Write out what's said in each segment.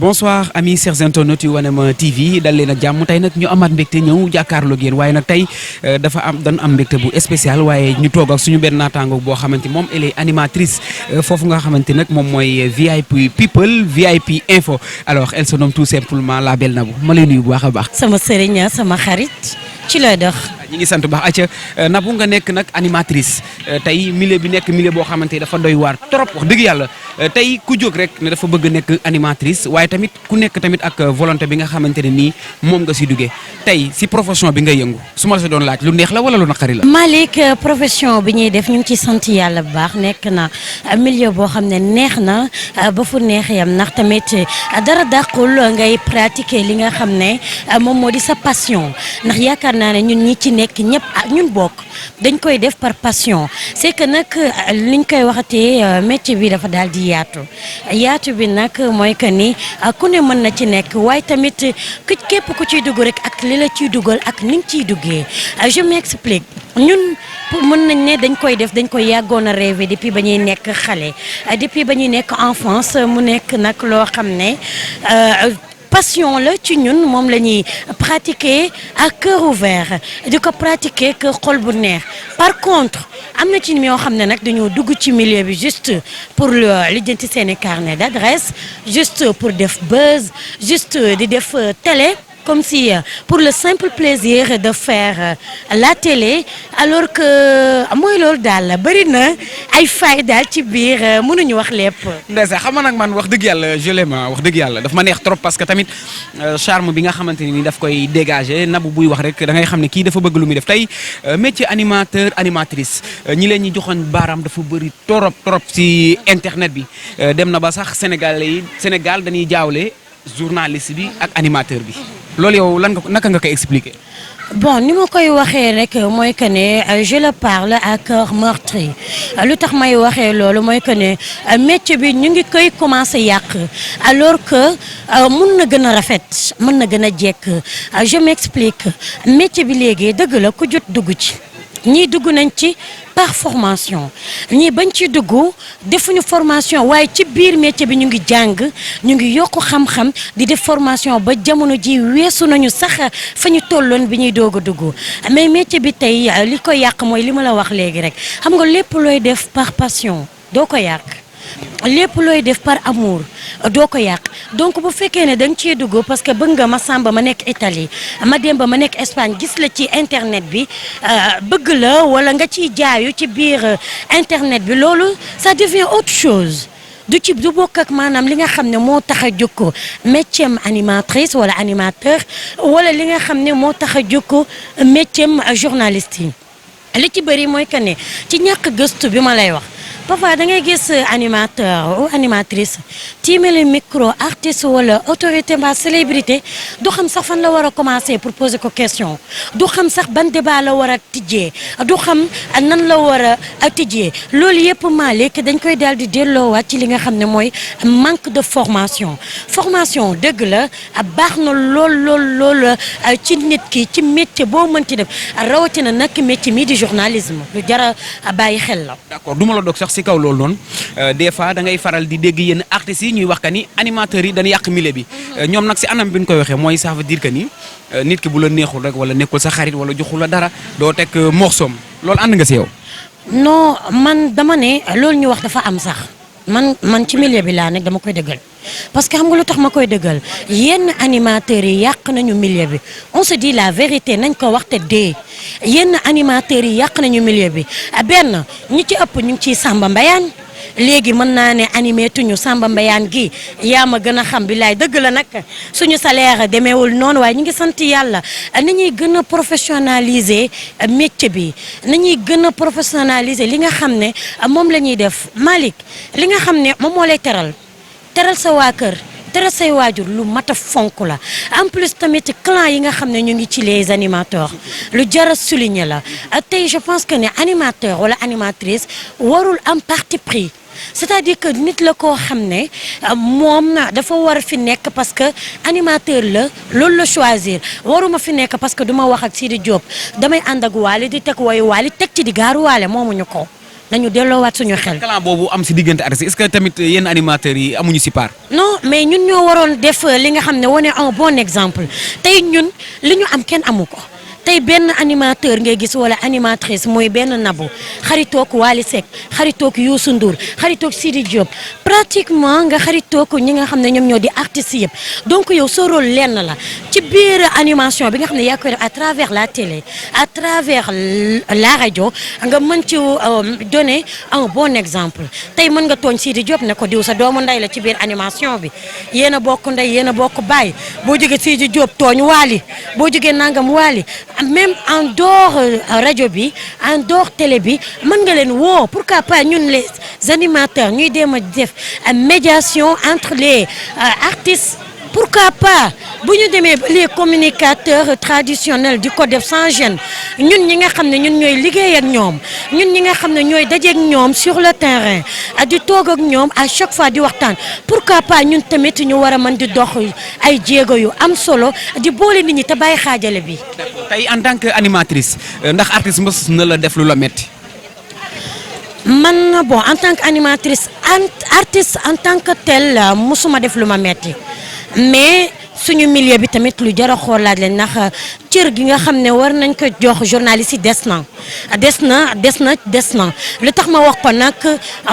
bonsoir amis chers internautes yu Wanema TV dal leen ak jàmm tey nag ñu amaat mbégte ñëw jàkkaarloo ak yéen waaye nag tey dafa doon am mbégte bu spécial waaye ñu toog ak suñu benn naataango boo xamante moom elle est animatrice foofu nga xamante nag moom mooy VIP People VIP Info alors elle se nomme tout simplement la belle Nabou ma lay nuyu bu baax a baax. sama sëriñ sama xarit ci lay dox. ñi ngi sant baax acca Nabou nga nekk nag animatrice tey milieu bi nekk milieu boo xamante dafa doy waar trop wax dëgg yàlla tey ku jóg rek ne dafa bëgg nekk animatrice waaye tamit ku nekk tamit ak volonté bi nga xamante ne nii moom nga si duggee tey si profession bi nga yëngu su ma la doon laaj lu neex la wala lu naqari la. Malick profession bi ñuy def ñu ngi ci sant yàlla bu baax nekk na milieu boo xam ne neex na ba fu neex yam ndax tamit dara dàqul ngay pratiquer li nga xam ne moom moo di sa passion ndax yaakaar naa ne ñun ñi ci nekk ñëpp ñun bokk dañ koy def par passion c'est que nag liñ koy waxatee métier bi dafa daal di yaatu bi nag mooy que ni ku ne mën na ci nekk waaye tamit képp ku ciy dugg rek ak li la ciy dugal ak ni nga ciy duggee je m'explique ñun mën nañ ne dañ koy def dañ koy yàggoon a rêver depuis ba ñuy nekk xale depuis ba ñuy nekk enfance mu nekk nag loo xam ne passion la ci ñun moom la ñuy pratiquer à cœur ouvert di ko pratiquer que xol bu neex par contre am na ci ñoo xam ne nag dañoo dugg ci milieu bi juste pour lijjanti seeni carnet d'adresse juste pour def buzz juste di def télé comme si pour le simple plaisir de faire la télé alors que mooy loolu daal bëri na ay fay daal ci biir mënuñu wax lépp. ndeysaan xam nga nag man wax dëgg yàlla je l'aime wax dëgg yàlla daf ma neex trop parce que tamit charme bi nga xamante ni daf koy dégager Nabou buy wax rek da ngay xam ne kii dafa bëgg lu muy def tey métier animateur animatrice ñi leen ñi joxoon baaraam dafa bëri trop ci internet bi dem na ba sax Sénégal dañuy jaawle journaliste bi ak animateur bi. loolu yow naka nga koy expliquer. bon ni ma koy waxee rek mooy que ne je le parle à cœur meurtri lu tax may waxee loolu mooy que ne métier bi ñu ngi koy commencer yàq alors que mun na gën a rafet mën na gën a jekk je m'explique métier bi léegi dëgg la ku jot dugg ci ñii dugg nañ ci par formation ñii bañ ci dugg defuñu formation waaye ci biir métier bi ñu ngi jàng ñu ngi yokk xam-xam di def formation ba jamono ji weesu nañu sax fa ñu tolloon bi ñuy doog a dugg mais métier bi tey li ko yàq mooy li ma la wax léegi rek xam nga lépp looy def par passion doo ko yàq lépp looy def par amour doo ko yàq donc bu fekkee ne da nga ciy dugg parce que bëgg nga ma Samba ma nekk Italie ma Demba ma nekk Espagne gis la ci internet bi bëgg la wala nga ciy jaayu ci biir internet bi loolu ça devient autre chose du bokk ak maanaam li nga xam ne moo tax a jóg ko métier animatrice wala animateur wala li nga xam ne moo tax a jóg ko métier journaliste yi li ci bëri mooy que ne ci ñàkk gëstu bi ma lay wax. parfois da ngay gis animateur ou animatrice tiimale micro artiste wala autorité mbaa célébrité du xam sax fan la war a commencer pour poser ko question du xam sax ban débat la war a tijjee du xam nan la war a tijjee loolu yëpp Malick dañ koy daal di delloowaat ci li nga xam ne mooy manque de formation dëgg la baax na lool ci nit ki ci métier boo mënti def rawatina nag métier mii di journalisme lu jar a bàyyi xel la. d'accord du ma la dog sax si kaw loolu noonu des fois da ngay faral di dégg yenn artistes yi ñuy wax que ni animateurs yi dañu yàq milieu bi ñoom nag si anam bi ñu koy waxee mooy ça veut dire que ni nit ki bu la neexul rek wala nekkul sa xarit wala joxul la dara doo teg morsoom loolu ànd nga si yow. non man dama ne loolu ñu wax dafa am sax man ci milieu bi laa nekk dama koy dëggal parce que xam nga lu tax ma koy dëggal yenn animateurs yi yàq nañu milieu bi on se dit la vérité nañ ko wax te dee yenn animateurs yi yàq nañu milieu bi benn ñi ci ëpp ñu ngi ciy Samba Mbayaan léegi mën naa ne animé tuñu Samba Mbayaan gi yaa ma gën a xam billaay dëgg la nag suñu salaire demeewul noonu waaye ñu ngi sant yàlla nañuy gën a professionnaliser métier bi nañuy gën a professionnaliser li nga xam ne moom la ñuy def Malick li nga xam ne moom moo lay teral sa waa kër teral say waajur lu mat a fonk la en plus tamit clan yi nga xam ne ñu ngi ci les animateurs lu jar a souligner la tey je pense que ne animateur wala animatrice warul am parti pris c'est-à-dire que nit la koo xam ne moom dafa war fi nekk parce que animateur la loolu la choisir waruma fi nekk parce que duma wax ak Sidi Diop damay ànd ak Waly di teg woyu Waly teg ci di gaaru Waly moomuñu ko nañu delloowaat suñu xel. clan boobu am si diggante artistes est-ce que tamit yenn animateurs yi amuñu si part. non mais ñun ñoo waroon def li nga xam ne wane un bon exemple tey ñun li ñu am kenn amu ko tey benn animateur ngay gis wala animatrice mooy benn Nabou xaritoog Wally Seck xaritoog Youssou Ndour xaritoog Sidi Diop pratiquement nga xaritoog ñi nga xam ne ñoom ñoo di artistes yëpp donc yow sa rôle lenn la ci biir animation bi nga xam ne yaa koy def à travers la télé à travers la rajo nga mën ci donner un bon exemple tey mën nga tooñ Sidi Diop ne ko diw sa doomu ndey la ci biir animation bi yéen a bokk ndey yéen a bokk baay boo jógee Sidi Diop tooñ Wally boo jógee nangam Wally même en dehors rajo bi en dehors télé bi mën nga leen woo pourquoi pas ñun les animateurs ñuy dem a def médiation entre les artistes pourquoi pas bu ñu demee les communicateurs traditionnels di ko def sans gêne ñun ñi nga xam ne ñun ñooy liggéey ak ñoom ñun ñi nga xam ne ñooy dajeek ñoom sur le terrain di toog ak ñoom à chaque fois di waxtaan pourquoi pas ñun tamit ñu war a mën di dox ay jéego yu am solo di boole nit ñi te bàyyi xaajale bi. tey en tant que animatrice ndax artiste mës na la def lu la metti. man bon en tant que animatrice artiste en tant que tel musuma def lu ma metti mais suñu milieu bi tamit lu jar a xoolaat leen ndax cër gi nga xam ne war nañ ko jox journaliste yi des na lu tax ma wax ko nag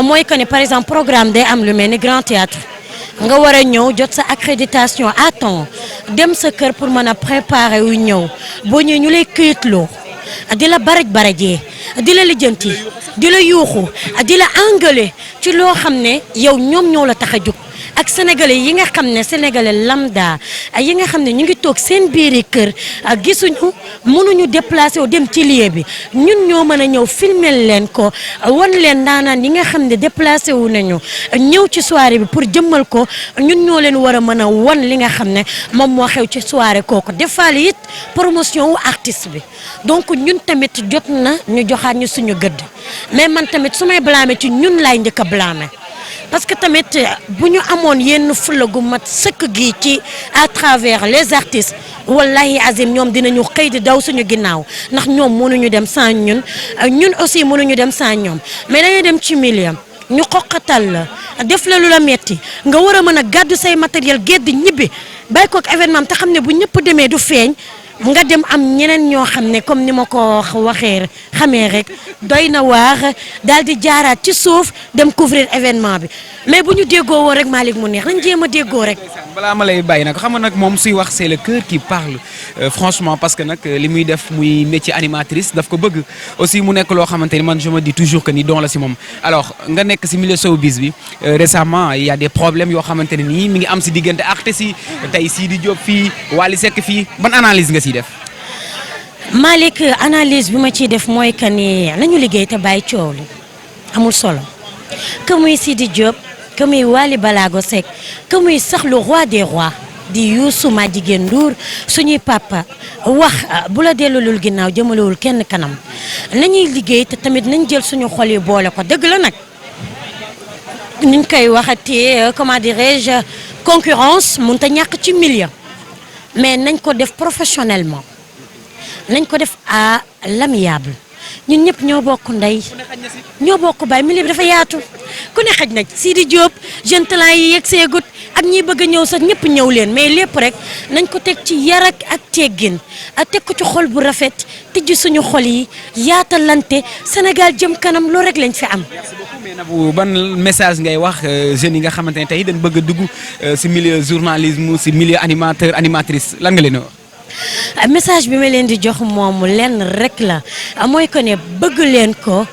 mooy que ne par exemple programme day am lu mel ni grand théâtre nga war a ñëw jot sa accréditation à temps dem sa kër pour mën a préparer wu ñëw boo ñëwee ñu lay këyitloo di la barajee di la lijjanti di la yuuxu di la engueuler ci loo xam ne yow ñoom ñoo la tax a jóg ak sénégalais yi nga xam ne sénégalais lambda yi nga xam ne ñu ngi toog seen biiri kër gisuñu mënuñu déplacé wu dem ci lieu bi ñun ñoo mën a ñëw filmer leen ko wan leen daanaan yi nga xam ne déplacé wu nañu ñëw ci soirée bi pour jëmmal ko ñun ñoo leen war a mën a wan li nga xam ne moom moo xew ci soirée kooku defaale it promotion wu artiste bi donc ñun tamit jot na ñu joxaat ñu suñu gëdd mais man tamit su may blâmer ci ñun laay njëkk a blâmer parce que tamit bu ñu amoon yenn fulla gu mat sëkk gi ci à travers les artistes wallahi azim ñoom dinañu xëy di daw suñu ginnaaw ndax ñoom mënuñu dem sans ñun ñun aussi mënuñu dem sans ñoom mais dañuy dem ci milieu ñu xoqatal la def la lu la metti nga war a mën a gàddu say matériel gedd ñibbi bàyyi ko ak événement te xam ne bu ñëpp demee du feeñ nga dem am ñeneen ñoo xam ne comme ni ma ko waxee xamee rek doy na waar daal di jaaraat ci suuf dem couvrir événement bi mais bu ñu déggoo woon rek Malick mu neex nañ jéem a déggoo rek. balaa ma lay bàyyi nag xam nga nag moom suy wax c'est le cœur qui parle franchement parce que nag li muy def muy métier animatrice daf ko bëgg aussi mu nekk loo xamante ni man je me dis toujours que ni don la si moom alors nga nekk si milieu showbiz bi récemment il y a des problèmes yoo xamante ne nii mi ngi am si diggante artistes yi tey Sidi Diop fii Wally Seck fii ban analyse nga siy def. Malick analyse bi ma ciy def mooy que ni nañu liggéey te bàyyi coow li amul solo que muy Sidi Diop que muy Wally Balago Seck que muy sax le roi des rois di Youssou ma jigéen Ndour suñuy papa wax bu la dellulul ginnaaw jëmalewul kenn kanam nañuy liggéey te tamit nañ jël suñu xol yi boole ko dëgg la nag niñ koy waxatee comment dirais-je concurrence mënut a ñàkk ci milieu mais nañ ko def professionnellement nañ ko def à l'amiable ñun ñëpp ñoo bokk ndey ñoo bokk baay milieu bi dafa yaatu ku ne xaj na Sidi Diop jeune talent yi yegg seegut ak ñiy bëgg a ñëw sax ñëpp ñëw leen mais lépp rek nañ ko teg ci yar ak teggin teg ko ci xol bu rafet tijji suñu xol yi yaatalante Sénégal jëm kanam loolu rek lañ fi am. mais Nabou ban message ngay wax jeunes yi nga xamante ne tey dañ bëgg a dugg si milieu journalisme si milieu animateur animatrice lan nga leen wax. message bi ma leen di jox moom lenn rek la mooy que ne bëgg leen ko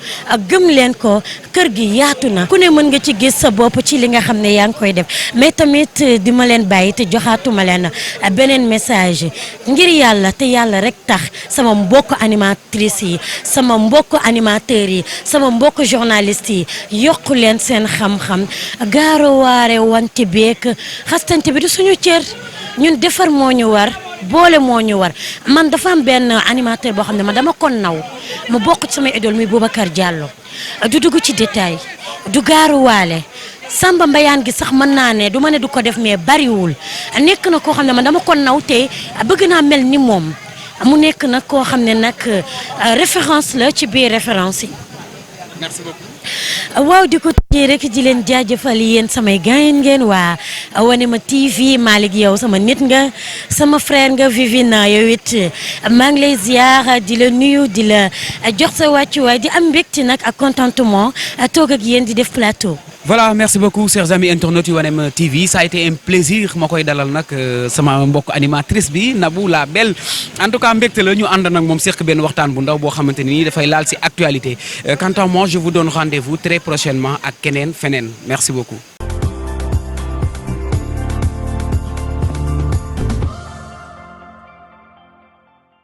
gëm leen ko kër gi yaatu na ku ne mën nga ci gis sa bopp ci li nga xam ne yaa ngi koy def mais tamit di ma leen bàyyi te joxaatuma leen beneen message ngir yàlla te yàlla rek tax sama mbokk animatrice yi sama mbokk animateurs yi sama mbokk journaliste yi yokku leen seen xam-xam gaaro waare wante beek xastante bi du suñu cër ñun defar moo ñu war boole moo ñu war man dafa am benn animateur boo xam ne man dama ko naw mu bokk ci samay idole muy Boubacar Diallo du dugg ci détail du gaaruwaale Samba Mbayaan gi sax mën naa ne du ma ne du ko def mais bariwul nekk na koo xam ne man dama ko naw te bëgg naa mel ni moom mu nekk nag koo xam ne nag référence la ci biir référence yi merci beaucoup. waaw di ko tëjee rek di leen jaajëfal yéen samay gaayen ngeen waa Wanema TV Malick yow sama nit nga sama frère nga Vivina yow it maa ngi lay ziar di la nuyu di la jox sa wàccuwaay di am mbégte nag ak contentement toog ak yéen di def plateau. Voilà, merci beaucoup chers amis internautes yu Wanema TV, ça a été un plaisir ma koy dalal nag sama mbokk animatrice bi Nabou la belle en tout cas mbégte la ñu ànd nag moom seq benn waxtaan bu ndaw boo xamante ni dafay laal ci actualité quant à moi je vous donne rendez-vous très prochainement ak keneen feneen merci beaucoup.